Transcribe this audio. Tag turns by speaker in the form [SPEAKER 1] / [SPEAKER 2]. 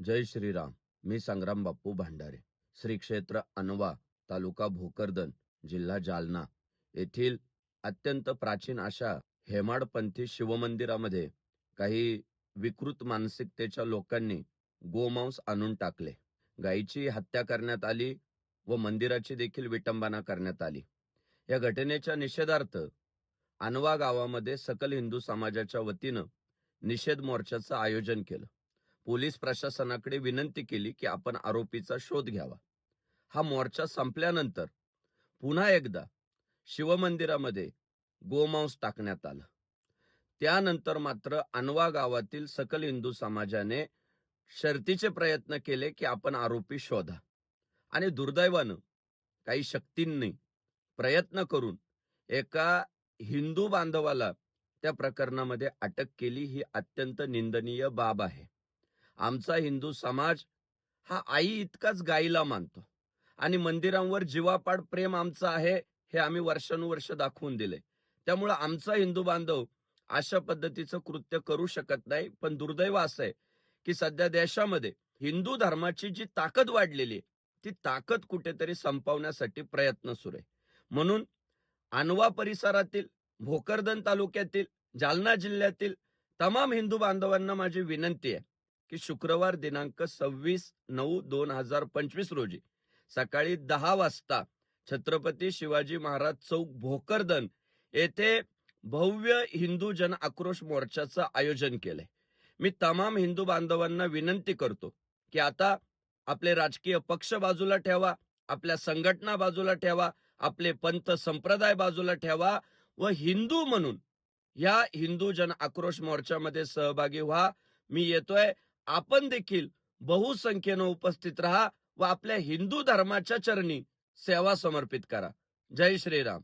[SPEAKER 1] जय श्रीराम. मी संग्राम बाप्पू भांडारे. श्री क्षेत्र अनवा, तालुका भोकरदन, जिल्हा जालना येथील अत्यंत प्राचीन अशा हेमाडपंथी शिवमंदिरामध्ये काही विकृत मानसिकतेच्या लोकांनी गोमांस आणून टाकले. गायीची हत्या करण्यात आली व मंदिराची देखील विटंबना करण्यात आली. या घटनेच्या निषेधार्थ अनवा गावामध्ये सकल हिंदू समाजाच्या वतीनं निषेध मोर्चाचं आयोजन केलं. पोलीस प्रशासनाकडे विनंती केली की आपण आरोपीचा शोध घ्यावा. हा मोर्चा संपल्यानंतर पुन्हा एकदा शिवमंदिरामध्ये गोमांस टाकण्यात आलं. त्यानंतर मात्र अनवा गावातील सकल हिंदू समाजाने शर्थीचे प्रयत्न केले की आपण आरोपी शोधा. आणि दुर्दैवानं काही शक्तींनी प्रयत्न करून एका हिंदू बांधवाला त्या प्रकरणामध्ये अटक केली. ही अत्यंत निंदनीय बाब आहे. आमचा हिंदू समाज हा आई इतकाच गाईला मानतो आणि मंदिरांवर जीवापाड प्रेम आमचं आहे हे आम्ही वर्षानुवर्ष दाखवून दिले. त्यामुळे आमचा हिंदू बांधव अशा पद्धतीचं कृत्य करू शकत नाही. पण दुर्दैव असं आहे की सध्या देशामध्ये हिंदू धर्माची जी ताकद वाढलेली आहे ती ताकद कुठेतरी संपवण्यासाठी प्रयत्न सुरू आहे. म्हणून अनवा परिसरातील, भोकरदन तालुक्यातील, जालना जिल्ह्यातील तमाम हिंदू बांधवांना माझी विनंती आहे की शुक्रवार दिनांक 26/9/2025 रोजी सकाळी 10 वाजता छत्रपती शिवाजी महाराज चौक भोकरदन येथे भव्य हिंदू जन आक्रोश मोर्चाचं आयोजन केलंय. मी तमाम हिंदू बांधवांना विनंती करतो की आता आपले राजकीय पक्ष बाजूला ठेवा, आपल्या संघटना बाजूला ठेवा, आपले पंथ संप्रदाय बाजूला ठेवा व हिंदू म्हणून या हिंदू जन आक्रोश मोर्चामध्ये सहभागी व्हा. मी येतोय. आपण देखील बहुसंख्येनं उपस्थित राहा व आपल्या हिंदू धर्माच्या चरणी सेवा समर्पित करा. जय श्रीराम.